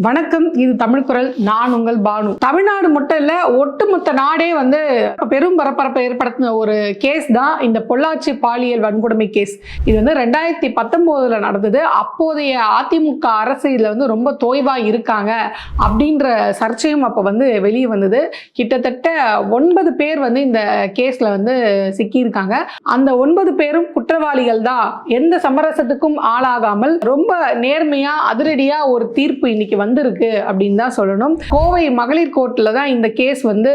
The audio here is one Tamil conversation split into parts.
வணக்கம். இது தமிழ் குரல். நான் உங்கள் பானு. தமிழ்நாடு மட்டும் இல்ல, ஒட்டுமொத்த நாடே வந்து பெரும் பரபரப்பை ஏற்படுத்தின ஒரு கேஸ் தான் இந்த பொள்ளாச்சி பாலியல் வன்கொடுமை கேஸ். இது வந்து 2019 நடந்தது. அப்போதைய அதிமுக அரசு இதுல வந்து ரொம்ப தோய்வா இருக்காங்க அப்படின்ற சர்ச்சையும் அப்ப வந்து வெளியே வந்தது. கிட்டத்தட்ட 9 பேர் வந்து இந்த கேஸ்ல வந்து சிக்கியிருக்காங்க. அந்த 9 பேரும் குற்றவாளிகள் தான். எந்த சமரசத்துக்கும் ஆளாகாமல் ரொம்ப நேர்மையா அதிரடியா ஒரு தீர்ப்பு இன்னைக்கு வந்திருக்கு அப்படின்னு தான் சொல்லணும். கோவை மகளிர் கோர்ட்ல தான் இந்த கேஸ் வந்து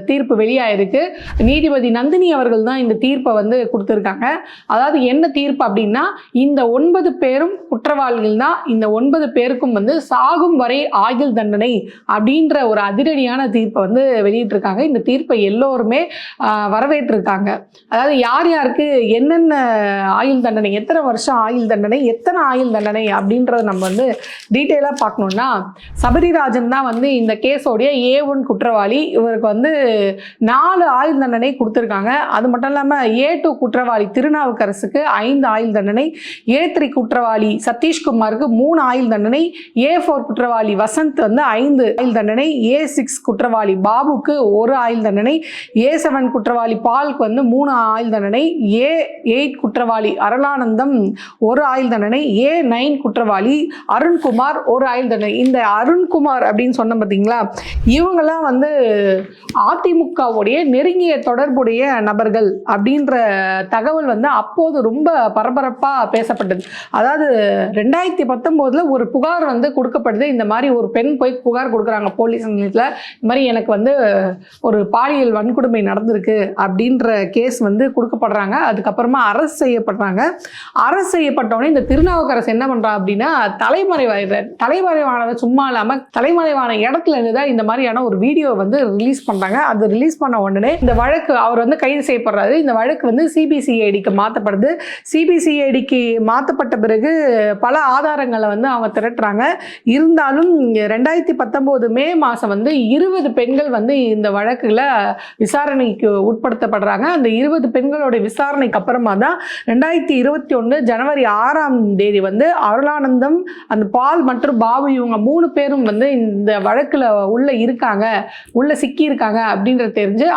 தீர்ப்பு வெளியாயிருக்கு. நீதிபதி நந்தினி அவர்கள் தான் இந்த தீர்ப்பை வந்து கொடுத்திருக்காங்க. அதாவது என்ன தீர்ப்பு அப்படின்னா, இந்த 9 பேரும் குற்றவாளிகள் தான். இந்த 9 பேருக்கும் வந்து சாகும் வரை ஆயுள் தண்டனை அப்படின்ற ஒரு அதிரடியான தீர்ப்பை வந்து வெளியிட்டிருக்காங்க. இந்த தீர்ப்பை எல்லோருமே வரவேற்றிருக்காங்க. அதாவது யார் யாருக்கு என்னென்ன ஆயுள் தண்டனை, எத்தனை வருஷம் ஆயுள் தண்டனை, எத்தனை ஆயுள் தண்டனை அப்படின்றத நம்ம வந்து டீட்டெயிலா பார்க்கணும்னா, சபரிராஜன் தான் வந்து இந்த கேஸோடைய A1 குற்றவாளி. இவருக்கு வந்து 4 ஆயுள் தண்டனை கொடுத்திருக்காங்க. அது மட்டும் இல்லாம A2 குற்றவாளி திருநாவுக்கரசுக்கு 5 ஆயுள் தண்டனை, A3 குற்றவாளி சதீஷ்குமாருக்கு 3 ஆயுள் தண்டனை, A4 குற்றவாளி வசந்த் வந்து 5 ஆயுள் தண்டனை, A6 குற்றவாளி பாபுக்கு 1 ஆயுள் தண்டனை, A7 குற்றவாளி பால்க்கு வந்து 3 ஆயுள் தண்டனை, A8 குற்றவாளி அருளானந்தம் 1 ஆயுள் தண்டனை, A9 குற்றவாளி அருண்குமார் 1 ஆயுள் தண்டனை. இந்த அருண்குமார் அப்படின்னு சொன்ன பார்த்தீங்களா, இவங்கெல்லாம் வந்து அதிமுகவுடைய நெருங்கிய தொடர்புடைய நபர்கள் அப்படின்ற தகவல் வந்து அப்போது ரொம்ப பரபரப்பா பேசப்பட்டது. அதாவது 2019 ஒரு புகார் வந்து கொடுக்கப்படுது. இந்த மாதிரி ஒரு பெண் போய் புகார் கொடுக்குறாங்க போலீஸ் நிலையத்தில். இந்த மாதிரி எனக்கு வந்து ஒரு பாலியல் வன்கொடுமை நடந்திருக்கு அப்படின்ற கேஸ் வந்து கொடுக்கப்படுறாங்க. அதுக்கப்புறமா அரசு செய்யப்படுறாங்க. அரசு செய்யப்பட்டவொடனே இந்த திருநாவுக்கரசு என்ன பண்றா அப்படின்னா, தலைமறைவான சும்மா இல்லாம தலைமறைவான இடத்துல இருந்து தான் இந்த மாதிரியான ஒரு வீடியோ வந்து ரிலீஸ் பண்றாங்க. அது ரிலீஸ் பண்ண உடனே இந்த வழக்கு அவர் வந்து கைது செய்யப்படுறாரு. இந்த வழக்கு வந்து CBCIDக்கு மாற்றப்படுது. CBCIDக்கு மாற்றப்பட்ட பிறகு பல ஆதாரங்களை வந்து அவங்க திரட்டுறாங்க. இருந்தாலும் 2019 மே மாதம் வந்து 20 பெண்கள் வந்து இந்த வழக்குல விசாரணைக்கு உட்படுத்தப்படுறாங்க. அந்த 20 பெண்களோட விசாரணைக்கு அப்புறமா தான் 2021 ஜனவரி 6ஆம் தேதி வந்து அருளானந்தம், அந்த பால் மற்றும் பாபு இவங்க 3 பேரும் வந்து இந்த வழக்குல உள்ள இருக்காங்க, உள்ள சிக்கி இருக்காங்க அப்படின்றது தெரிஞ்சு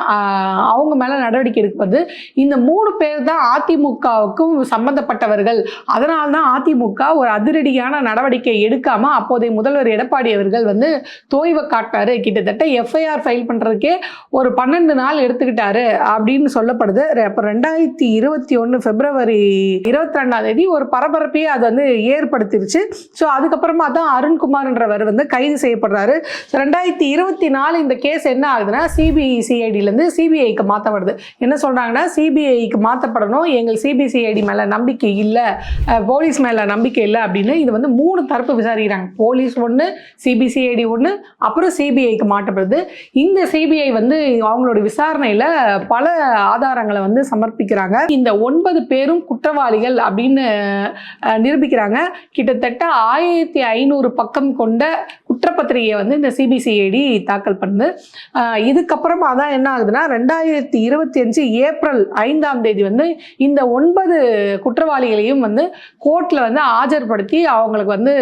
அவங்க மேல நடவடிக்கை எடுப்பது. இந்த 3 பேர் தான் அதிமுகவுக்கும் சம்பந்தப்பட்டவர்கள். அதனால தான் அதிமுக ஒரு அதிரடியான நடவடிக்கை எடுக்காம அப்போதைய முதல்வர் எடப்பாடி அவர்கள் வந்து தோய்வை காட்டாரு. கிட்டத்தட்ட FIR ஃபைல் பண்றதுக்கே ஒரு 12 நாள் எடுத்துக்கிட்டாரு அப்படின்னு சொல்லப்படுது. அப்போ 2021 பிப்ரவரி 22ஆம் தேதி ஒரு பரபரப்பையே அது வந்து ஏற்படுத்திருச்சு. ஸோ அதுக்கப்புறமா தான் அருண்குமார்ன்றவர் வந்து கைது செய்யப்படுறாரு. 2024 இந்த கேஸ் என்ன ஆகுதுன்னா, CBCIDலேருந்து CBIக்கு மாற்றப்படுது. என்ன சொல்றாங்கன்னா, CBIக்கு மாற்றப்படணும், எங்கள் CBCID மேல நம்பிக்கை இல்லை, போலீஸ் மேல நம்பிக்கை இல்லை அப்படின்னு இது வந்து 3 தரப்பு விசாரிக்கிறாங்க. போலீஸ் ஒன்று, CBCID ஒன்று, அப்புறம் CBIக்கு மாற்றப்படுது. இந்த CBI வந்து அவங்களோட விசாரணையில பல ஆதாரங்களை வந்து சமர்ப்பிக்கிறாங்க. இந்த 9 பேரும் குற்றவாளிகள் அப்படின்னு நிரூபிக்கிறாங்க. கிட்டத்தட்ட 1500 பக்கம் கொண்ட குற்றப்பத்திரிகையை வந்து இந்த CBCID தாக்கல் பண்ணுது. இதுக்கப்புறமா தான் என்ன ஆகுதுன்னா, 2025 ஏப்ரல் 5ஆம் தேதி வந்து இந்த 9 குற்றவாளிகளையும் வந்து கோர்ட்ல வந்து ஆஜர்படுத்தி அவங்களுக்கு வந்து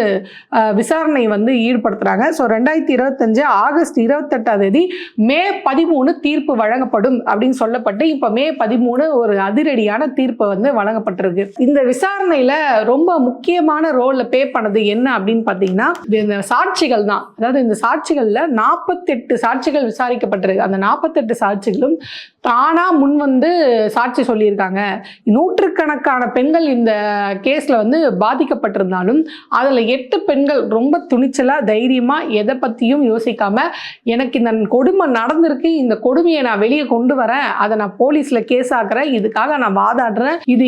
விசாரணை வந்து ஈடுபடுத்துறாங்க. ஸோ 2025 ஆகஸ்ட் 28ஆம் தேதி மே 13 தீர்ப்பு வழங்கப்படும் அப்படின்னு சொல்லப்பட்டு இப்போ மே 13 ஒரு அதிரடியான தீர்ப்பு வந்து வழங்கப்பட்டிருக்கு. இந்த விசாரணையில ரொம்ப முக்கியமான ரோல்ல பே பண்ணது என்ன அப்படின்னு பார்த்தீங்கன்னா, இந்த சாட்சிகள் தான். அதாவது இந்த சாட்சிகள்ல 48 சாட்சிகள் விசாரிக்கப்பட்டிருக்கு. அந்த 48 சாட்சிகளும் தானா முன் வந்து சாட்சி சொல்லியிருக்காங்க. நூற்றுக்கணக்கான பெண்கள் இந்த கேஸ்ல வந்து பாதிக்கப்பட்டிருந்தாலும் அதுல 8 பெண்கள் ரொம்ப துணிச்சலா தைரியமா எதை பத்தியும் யோசிக்காம, எனக்கு இந்த கொடுமை நடந்திருக்கு, இந்த கொடுமையை நான் வெளியே கொண்டு வரேன், அதை நான் போலீஸ்ல கேஸ் ஆக்குறேன், இதுக்காக நான் வாதாடுறேன், இது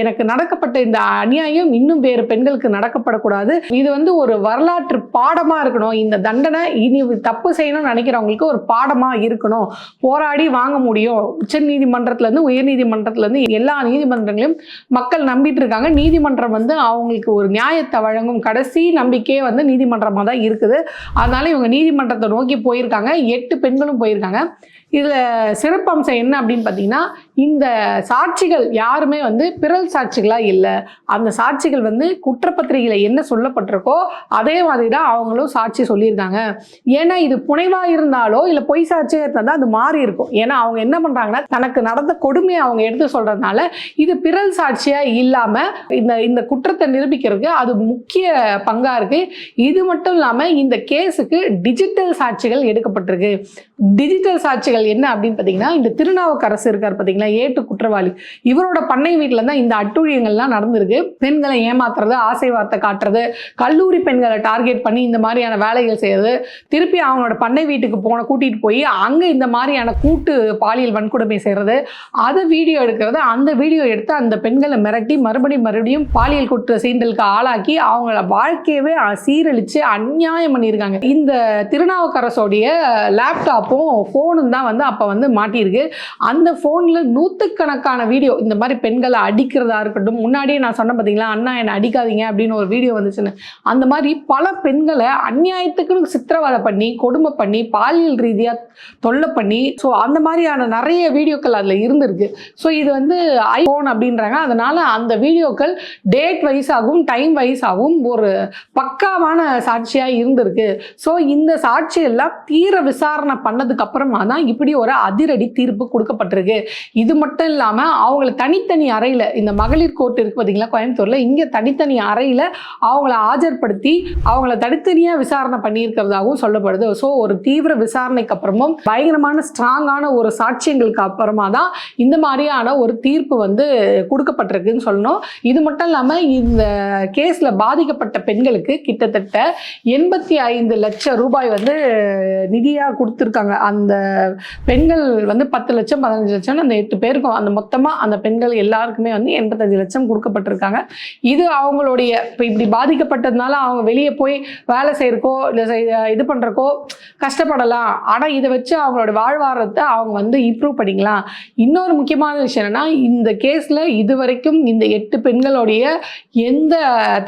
எனக்கு நடக்கப்பட்ட இந்த அநியாயம் இன்னும் வேறு பெண்களுக்கு நடக்கப்படக்கூடாது, இது வந்து ஒரு வரலாற்று பாடமா இருக்கணும், இந்த தண்டனை இனி தப்பு செய்யணும்னு நினைக்கிறவங்களுக்கு ஒரு பாடமா இருக்கணும், போராடி வாங்க முடியும். உச்ச நீதிமன்றத்துல இருந்து உயர் நீதிமன்றத்துல இருந்து எல்லா நீதிமன்றங்களையும் மக்கள் நம்பிட்டு இருக்காங்க. நீதிமன்றம் வந்து அவங்களுக்கு ஒரு நியாயத்தை வழங்கும் கடைசி நம்பிக்கையே வந்து நீதிமன்றமா தான் இருக்குது. அதனால இவங்க நீதிமன்றத்தை நோக்கி போயிருக்காங்க. 8 பெண்களும் போயிருக்காங்க. இதில் சிறப்பம்சம் என்ன அப்படின்னு பார்த்தீங்கன்னா, இந்த சாட்சிகள் யாருமே வந்து பிறல் சாட்சிகளாக இல்லை. அந்த சாட்சிகள் வந்து குற்றப்பத்திரிகையில் என்ன சொல்லப்பட்டிருக்கோ அதே மாதிரி தான் அவங்களும் சாட்சி சொல்லியிருக்காங்க. ஏன்னா இது புனைவாக இருந்தாலோ இல்லை பொய் சாட்சியாக இருந்தால் தான் அது மாறி இருக்கும். ஏன்னா அவங்க என்ன பண்ணுறாங்கன்னா, தனக்கு நடந்த கொடுமையை அவங்க எடுத்து சொல்கிறதுனால இது பிறல் சாட்சியாக இல்லாமல் இந்த குற்றத்தை நிரூபிக்கிறதுக்கு அது முக்கிய பங்காக இருக்குது. இது மட்டும் இல்லாமல் இந்த கேஸுக்கு டிஜிட்டல் சாட்சிகள் எடுக்கப்பட்டிருக்கு. டிஜிட்டல் சாட்சிகள் என்ன அப்படின்னு பார்த்தீங்கன்னா, இந்த திருநாவுக்கரசு இருக்கார் பார்த்தீங்களா, ஏட்டு குற்றவாளி, இவரோட பண்ணை வீட்டில் தான் இந்த அட்டூழியங்கள்லாம் நடந்திருக்கு. பெண்களை ஏமாத்துறது, ஆசை வார்த்தை காட்டுறது, கல்லூரி பெண்களை டார்கெட் பண்ணி இந்த மாதிரியான வேலைகள் செய்யறது, திருப்பி அவங்களோட பண்ணை வீட்டுக்கு கூட்டிகிட்டு போய் அங்கே இந்த மாதிரியான கூட்டு பாலியல் வன்கொடுமை செய்கிறது, அதை வீடியோ எடுக்கிறது, அந்த வீடியோ எடுத்து அந்த பெண்களை மிரட்டி மறுபடியும் பாலியல் குற்ற சீண்டலுக்கு ஆளாக்கி அவங்கள வாழ்க்கையவே சீரழித்து அநியாயம் பண்ணியிருக்காங்க. இந்த திருநாவுக்கரசோடைய லேப்டாப்பும் ஃபோனும் தான் வந்து அப்போ வந்து மாட்டியிருக்கு. அந்த ஃபோனில் நூற்றுக்கணக்கான வீடியோ இந்த மாதிரி பெண்களை அடிக்கிறதா இருக்கட்டும், முன்னாடியே நான் சொன்ன பார்த்தீங்களா, அண்ணா என்னை அடிக்காதீங்க அப்படின்னு ஒரு வீடியோ வந்துச்சுன்னு, அந்த மாதிரி பல பெண்களை அநியாயத்துக்குன்னு சித்திரவதை பண்ணி, கொடுமை பண்ணி, பாலியல் ரீதியாக தொல்லை பண்ணி, ஸோ அந்த மாதிரியான நிறைய வீடியோக்கள் அதில் இருந்திருக்கு. ஸோ இது வந்து ஐஃபோன் அப்படின்றாங்க. அதனால் அந்த வீடியோக்கள் டேட் வைஸாகவும் டைம் வைஸாகவும் ஒரு பக்காவான சாட்சியாக இருந்திருக்கு. ஸோ இந்த சாட்சியெல்லாம் தீர விசாரணை பண்ணதுக்கு அப்புறமா தான் இப்படி ஒரு அதிரடி தீர்ப்பு கொடுக்கப்பட்டிருக்கு. இது மட்டும் இல்லாமல் அவங்கள தனித்தனி அறையில், இந்த மகளிர் கோர்ட் இருக்கு பார்த்தீங்களா கோயம்புத்தூரில், இங்கே தனித்தனி அறையில் அவங்கள ஆஜர்படுத்தி அவங்கள தனித்தனியாக விசாரணை பண்ணியிருக்கிறதாகவும் சொல்லப்படுது. ஸோ ஒரு தீவிர விசாரணைக்கு அப்புறமும் பயங்கரமான ஸ்ட்ராங்கான ஒரு சாட்சியங்களுக்கு அப்புறமா தான் இந்த மாதிரியான ஒரு தீர்ப்பு வந்து கொடுக்கப்பட்டிருக்குன்னு சொல்லணும். இது மட்டும் இல்லாமல் இந்த கேஸில் பாதிக்கப்பட்ட பெண்களுக்கு கிட்டத்தட்ட 85 லட்சம் ரூபாய் வந்து நிதியாக கொடுத்துருக்காங்க. அந்த பெண்கள் வந்து 10 லட்சம் 15 லட்சம் அந்த 8 பேருக்கும் அந்த மொத்தமாக அந்த பெண்கள் எல்லாருக்குமே வந்து 85 லட்சம் கொடுக்கப்பட்டிருக்காங்க. இது அவங்களுடைய இப்போ இப்படி பாதிக்கப்பட்டதுனால அவங்க வெளியே போய் வேலை செய்யறக்கோ இல்லை இது பண்ணுறக்கோ கஷ்டப்படலாம். ஆனால் இதை வச்சு அவங்களோட வாழ்வாதாரத்தை அவங்க வந்து இம்ப்ரூவ் பண்ணிக்கலாம். இன்னொரு முக்கியமான விஷயம் என்னன்னா, இந்த கேஸில் இது வரைக்கும் இந்த 8 பெண்களுடைய எந்த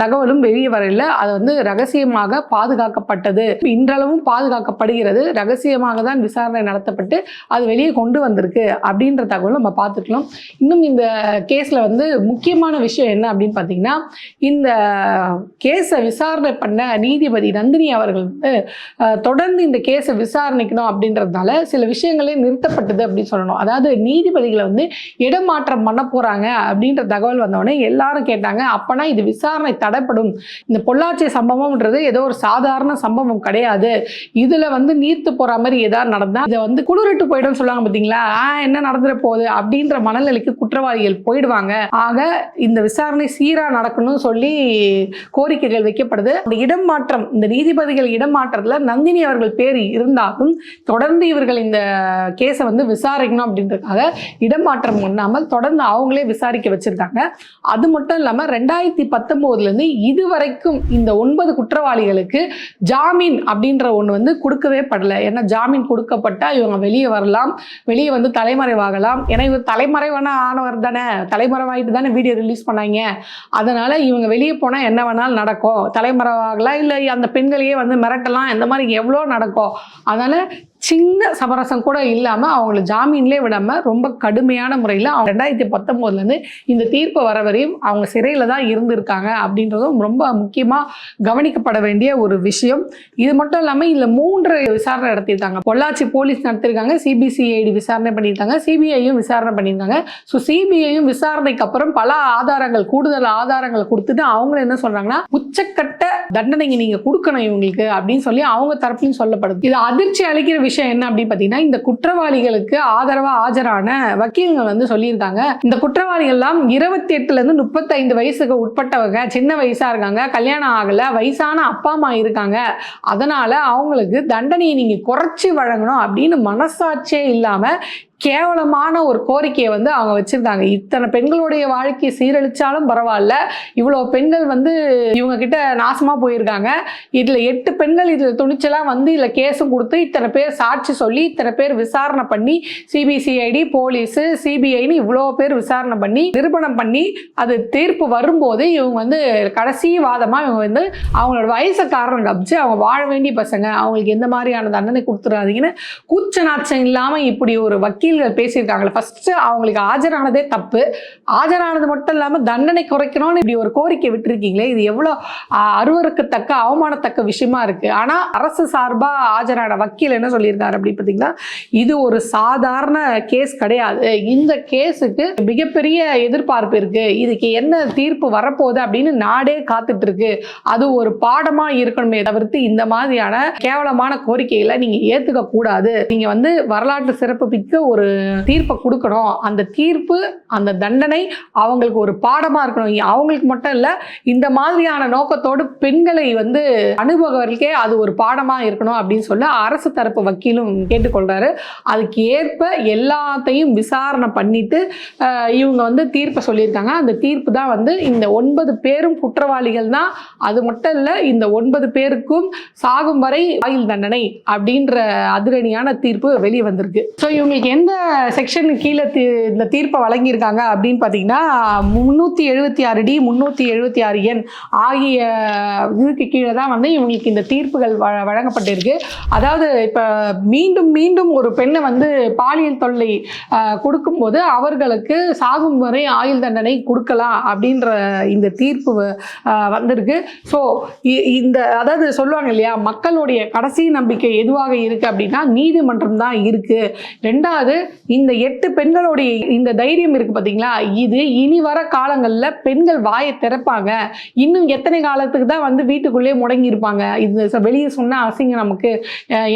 தகவலும் வெளியே வரல. அது வந்து ரகசியமாக பாதுகாக்கப்பட்டது, இன்றளவும் பாதுகாக்கப்படுகிறது. ரகசியமாக தான் விசாரணை நடத்தப்பட்டு அது வெளியே கொண்டு வந்திருக்கு அப்படின்ற தகவல் நம்ம பார்த்துக்கலாம். இன்னும் இந்த கேஸில் வந்து முக்கியமான விஷயம் என்ன அப்படின்னு பார்த்தீங்கன்னா, இந்த கேஸை விசாரணை பண்ண நீதிபதி நந்தினி அவர்கள் வந்து தொடர்ந்து இந்த கேஸை விசாரணைக்கணும் அப்படின்றதுனால சில விஷயங்களே நிறுத்தப்பட்டது அப்படின்னு சொல்லணும். அதாவது நீதிபதிகளை வந்து இடமாற்றம் பண்ண போகிறாங்க அப்படின்ற தகவல் வந்தவொடனே எல்லாரும் கேட்டாங்க, அப்போனா இது விசாரணை தடைப்படும், இந்த பொள்ளாச்சி சம்பவம்ன்றது ஏதோ ஒரு சாதாரண சம்பவம் கிடையாது, இதில் வந்து நீர்த்து போகிற மாதிரி ஏதாவது நடந்தால் இதை வந்து குளிரிட்டு போயிடும் சொல்லுவாங்க பார்த்தீங்களா, என்ன நடந்துட போகுது அப்படின்ற மனநிலைக்கு குற்றவாளிகள் போயிடுவாங்க. ஆக இந்த விசாரணை சீராக நடக்கணும்னு சொல்லி கோரிக்கைகள் வைக்கப்படுது. அந்த இடமாற்றம், இந்த நீதிபதிகள் இடமாற்றத்தில் நந்தினி அவர்கள் பேர் இருந்தாலும் தொடர்ந்து இவர்கள் இந்த கேஸை வந்து விசாரிக்கணும் அப்படின்றதுக்காக இடமாற்றம் பண்ணாமல் தொடர்ந்து அவங்களே விசாரிக்க வச்சிருக்காங்க. அது மட்டும் இல்லாமல் 2019 இதுவரைக்கும் இந்த 9 குற்றவாளிகளுக்கு ஜாமீன் அப்படின்ற ஒன்று வந்து கொடுக்கவே படலை. ஏன்னா ஜாமீன் கொடுக்கப்பட்டால் இவங்க வெளியே வரலாம், வெளியே வந்து தலைமறைவாகலாம். ஏன்னா இவர் தலைமறைவான ஆனவர் தானே, தலைமறைவாயிட்டு தானே வீடியோ ரிலீஸ் பண்ணாங்க. அதனால இவங்க வெளியே போனால் என்ன வேணாலும் நடக்கும், தலைமறைவாகலாம், இல்லை அந்த பெண்களையே வந்து மிரட்டலாம், இந்த மாதிரி எவ்வளோ நடக்கும். அதனால சின்ன சமரசம் கூட இல்லாமல் அவங்கள ஜாமீன்லேயே விடாமல் ரொம்ப கடுமையான முறையில் அவங்க 2019 இந்த தீர்ப்பு வர வரையும் அவங்க சிறையில் தான் இருந்திருக்காங்க அப்படின்றதும் ரொம்ப முக்கியமாக கவனிக்கப்பட வேண்டிய ஒரு விஷயம். இது மட்டும் இல்லாமல் இதில் 3 விசாரணை நடத்தியிருக்காங்க. பொள்ளாச்சி போலீஸ் நடத்திருக்காங்க, சிபிசிஐடி விசாரணை பண்ணியிருக்காங்க, சிபிஐயும் விசாரணை பண்ணியிருக்காங்க. ஸோ சிபிஐயும் விசாரணைக்கு அப்புறம் பல ஆதாரங்கள், கூடுதல் ஆதாரங்கள் கொடுத்துட்டு அவங்க என்ன சொல்கிறாங்கன்னா, உச்சக்கட்ட தண்டனைங்க நீங்கள் கொடுக்கணும் இவங்களுக்கு அப்படின்னு சொல்லி அவங்க தரப்புலையும் சொல்லப்படுது. இது அதிர்ச்சி அளிக்கிற விஷயம் என்ன அப்படின்னு பார்த்தீங்கன்னா, இந்த குற்றவாளிகளுக்கு ஆதரவா ஆஜரான வக்கீல்கள் வந்து சொல்லியிருக்காங்க, இந்த குற்றவாளிகள் எல்லாம் 28 to 35 வயசுக்கு உட்பட்டவங்க, சின்ன வயசா இருக்காங்க, கல்யாணம் ஆகல, வயசான அப்பா அம்மா இருக்காங்க, அதனால அவங்களுக்கு தண்டனையை நீங்க குறைச்சி வழங்கணும் அப்படின்னு மனசாட்சியே இல்லாம கேவலமான ஒரு கோரிக்கையை வந்து அவங்க வச்சிருந்தாங்க. இத்தனை பெண்களுடைய வாழ்க்கையை சீரழிச்சாலும் பரவாயில்ல, இவ்வளோ பெண்கள் வந்து இவங்க கிட்ட நாசமா போயிருக்காங்க, இதுல 8 பெண்கள் இதுல துணிச்சலா வந்து இதுல கேஸும் கொடுத்து இத்தனை பேர் சாட்சி சொல்லி இத்தனை பேர் விசாரணை பண்ணி சிபிசிஐடி போலீஸ் சிபிஐன்னு இவ்வளோ பேர் விசாரணை பண்ணி நிரூபணம் பண்ணி அது தீர்ப்பு வரும்போது இவங்க வந்து கடைசி வாதமா இவங்க வந்து அவங்களோட வயசை காரணம் காமிச்சு அவங்க வாழ வேண்டிய பசங்க, அவங்களுக்கு எந்த மாதிரியான தண்டனை கொடுத்துடாதீங்கன்னு கூச்ச நாச்சம் இல்லாம இப்படி ஒரு வக்கீல்கள் பேசியிருக்காங்களே. ஃபர்ஸ்ட் அவங்களுக்கு ஆஜரானதே தப்பு, ஆஜரானது மட்டும் இல்லாம தண்டனை குறைக்கணும்னு இப்படி ஒரு கோரிக்கை விட்டுருக்கீங்களே, இது எவ்வளோ அருவருக்கத்தக்க அவமானத்தக்க விஷயமா இருக்கு. ஆனா அரசு சார்பா ஆஜரான வக்கீல் என்ன சொல்லியிருக்காரு அப்படி பார்த்தீங்கன்னா, இது ஒரு சாதாரண கேஸ் கிடையாது, இந்த கேஸுக்கு மிகப்பெரிய எதிர்பார்ப்பு இருக்கு, இதுக்கு என்ன தீர்ப்பு வரப்போகுது அப்படின்னு நாடே காத்துட்டு இருக்கு, அது ஒரு பாடமா இருக்கணுமே தவிர்த்து இந்த மாதிரியான கேவலமான கோரிக்கைகளை நீங்க ஏத்துக்க கூடாது, நீங்க வந்து வரலாற்று சிறப்பு மிக்க ஒரு தீர்ப்பை கொடுக்கணும், அந்த தீர்ப்பு அந்த தண்டனை அவங்களுக்கு ஒரு பாடமா இருக்கணும், அவங்களுக்கு மட்டும் இல்ல இந்த மாதிரியான நோக்கத்தோடு பெண்களை வந்து அனுபவர்களுக்கே அது ஒரு பாடமா இருக்கணும் அப்படின்னு சொல்ல அரசு தரப்பு வக்கீலும் கேட்டுக்கொள்றாரு. அதுக்கு ஏற்ப எல்லாத்தையும் விசாரணை பண்ணிட்டு இவங்க வந்து தீர்ப்பை சொல்லியிருக்காங்க. அந்த தீர்ப்பு தான் வந்து இந்த 9 பேரும் குற்றவாளிகள் தான், அது மட்டும் இல்ல இந்த 9 பேருக்கும் சாகும் வரை ஆயுள் தண்டனை அப்படின்ற அதிரடியான தீர்ப்பு வெளியே வந்திருக்கு. ஸோ இவங்களுக்கு எந்த செக்ஷன் கீழே இந்த தீர்ப்பை வழங்கியிருக்காங்க அப்படின்னு பார்த்தீங்கன்னா 376D 376N ஆகிய இதுக்கு கீழே தான் வந்து இவங்களுக்கு இந்த தீர்ப்புகள் வழங்கப்பட்டிருக்கு. அதாவது இப்போ மீண்டும் மீண்டும் ஒரு பெண்ணை வந்து பாலியல் தொல்லை கொடுக்கும்போது அவர்களுக்கு சாகும் வரை ஆயுள் தண்டனை கொடுக்கலாம் அப்படின்ற இந்த தீர்ப்பு வந்திருக்கு. ஸோ இந்த அதாவது சொல்லுவாங்க இல்லையா, மக்களுடைய கடைசி நம்பிக்கை எதுவாக இருக்கு அப்படின்னா நீதிமன்றம் தான் இருக்கு. ரெண்டாவது இந்த 8 பெண்களுடைய இந்த தைரியம் இருக்கு பார்த்தீங்களா, இது இனி வர காலங்களில் பெண்கள் வாயை திறப்பாங்க, இன்னும் எத்தனை காலத்துக்கு தான் வந்து வீட்டுக்குள்ளேயே முடங்கி இருப்பாங்க, இது வெளியே சொன்னால் அசிங்க நமக்கு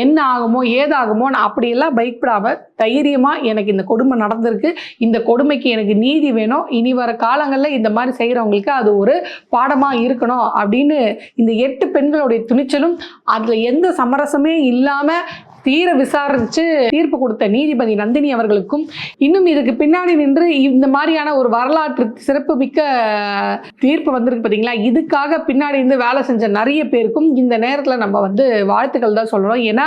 என்ன ஆகுமோ ஏதாகுமோ அப்படியெல்லாம் பயப்படாம தைரியமா எனக்கு இந்த கொடுமை நடந்திருக்கு, இந்த கொடுமைக்கு எனக்கு நீதி வேணும், இனி வர காலங்களில் இந்த மாதிரி செய்கிறவங்களுக்கு அது ஒரு பாடமாக இருக்கணும் அப்படின்னு இந்த 8 பெண்களுடைய துணிச்சலும் அதுல எந்த சமரசமே இல்லாம தீர விசாரிச்சு தீர்ப்பு கொடுத்த நீதிபதி நந்தினி அவர்களுக்கும், இன்னும் இதுக்கு பின்னாடி நின்று இந்த மாதிரியான ஒரு வரலாற்று சிறப்பு மிக்க தீர்ப்பு வந்திருக்கு பார்த்தீங்களா, இதுக்காக பின்னாடி இருந்து வேலை செஞ்ச நிறைய பேருக்கும் இந்த நேரத்தில் நம்ம வந்து வாழ்த்துக்கள் தான் சொல்லணும். ஏன்னா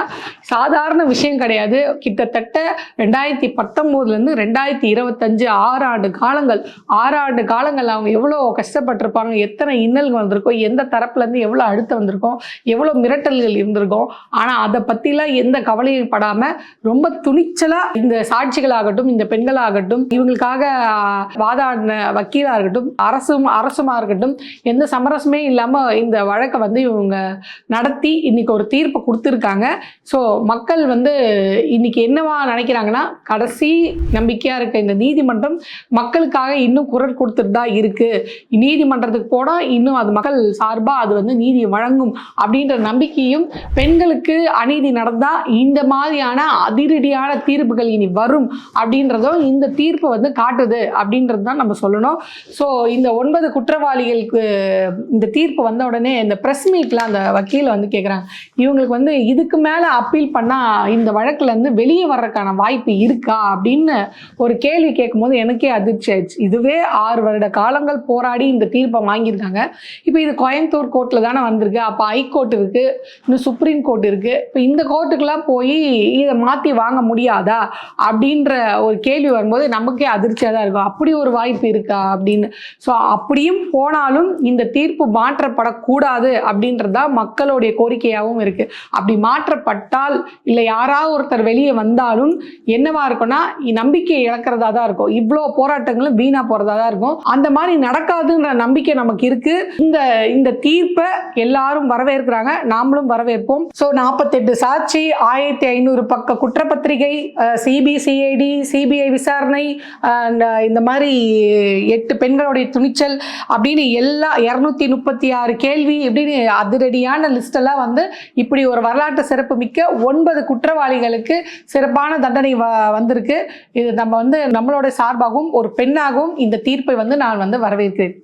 சாதாரண விஷயம் கிடையாது. கிட்டத்தட்ட 2019 2025 6 ஆண்டு காலங்கள், 6 ஆண்டு காலங்கள் அவங்க எவ்வளோ கஷ்டப்பட்டிருப்பாங்க, எத்தனை இன்னல்கள் வந்திருக்கோம், எந்த தரப்புலேருந்து எவ்வளோ அழுத்தம் வந்திருக்கோம், எவ்வளோ மிரட்டல்கள் இருந்திருக்கும். ஆனால் அதை பற்றிலாம் எந்த கவலையும் படாம ரொம்ப துணிச்சலா இந்த சாட்சிகளாகட்டும் இந்த பெண்களாகட்டும் இவங்களுக்காக வாதாடின வக்கீலா இருக்கட்டும் அரசுமா இருக்கட்டும் எந்த சமரசமே இல்லாம இந்த வழக்கை வந்து இவங்க நடத்தி இன்னைக்கு ஒரு தீர்ப்பு கொடுத்துருக்காங்க. ஸோ மக்கள் வந்து இன்னைக்கு என்னவா நினைக்கிறாங்கன்னா, கடைசி நம்பிக்கையா இருக்க இந்த நீதிமன்றம் மக்களுக்காக இன்னும் குரல் கொடுத்துட்டு தான் இருக்கு, நீதிமன்றத்துக்கு போனா இன்னும் அது மக்கள் சார்பா அது வந்து நீதி வழங்கும் அப்படின்ற நம்பிக்கையும், பெண்களுக்கு அநீதி நடந்தா இந்த மாதிரியான அதிரடியான தீர்ப்புகள் இனி வரும் அப்படின்றதும் இந்த தீர்ப்பு வந்து காட்டுது அப்படின்றது தான் நம்ம சொல்லணும். ஸோ இந்த 9 குற்றவாளிகளுக்கு இந்த தீர்ப்பு வந்த உடனே இந்த ப்ரெஸ் மீட்ல அந்த வக்கீல் வந்து கேட்குறாங்க, இவங்களுக்கு வந்து இதுக்கு மேலே அப்பீல் பண்ணால் இந்த வழக்குல இருந்து வெளியே வர்றதுக்கான வாய்ப்பு இருக்கா அப்படின்னு ஒரு கேள்வி கேட்கும்போது எனக்கே அதிர்ச்சி ஆயிடுச்சு. இதுவே 6 வருட காலங்கள் போராடி இந்த தீர்ப்பை வாங்கியிருக்காங்க. இப்போ இது கோயம்புத்தூர் கோர்ட்டில் தானே வந்திருக்கு, அப்போ ஹைகோர்ட் இருக்கு, இன்னும் சுப்ரீம் கோர்ட் இருக்கு, இப்போ இந்த கோர்ட்டுக்கெல்லாம் போய் இதை மாற்றி வாங்க முடியாதா அப்படின்ற ஒரு கேள்வி வரும்போது நமக்கே அதிர்ச்சியாக தான் இருக்கும். அப்படி ஒரு வாய்ப்பு இருக்கா அப்படின்னு. ஸோ அப்படியும் போனாலும் இந்த தீர்ப்பு மாற்றப்படக்கூடாது அப்படின்றதான் மக்களுடைய கோரிக்கையாகவும் இருக்கு. அப்படி மாற்றப்பட்டால் இல்லை யாராவது ஒருத்தர் வெளியே வந்தாலும் என்னவா இருக்கும்னா நம்பிக்கை இழக்கிறதா தான் இருக்கும், இவ்வளோ போராட்டங்களும் வீணா போறதா தான் இருக்கும். அந்த மாதிரி நடக்காதுன்ற நம்பிக்கை நமக்கு இருக்கு. இந்த தீர்ப்பை எல்லாரும் வரவேற்கிறாங்க, நாமளும் வரவேற்போம். ஸோ 48 சாட்சி, 1500 பக்க குற்றப்பத்திரிகை, சிபிசிஐடி சிபிஐ விசாரணை, இந்த மாதிரி 8 பெண்களுடைய துணிச்சல் அப்படின்னு எல்லா 236 கேள்வி இப்படின்னு அதிரடியான லிஸ்ட் எல்லாம் வந்து இப்படி ஒரு வரலாற்று சிறப்பு மிக்க 9 குற்றவாளிகளுக்கு சிறப்பான தண்டனை வந்திருக்கு. இது நம்ம வந்து நம்மளோட சார்பாகவும் ஒரு பெண்ணாகவும் இந்த தீர்ப்பை வந்து நான் வந்து வரவேற்கிறேன்.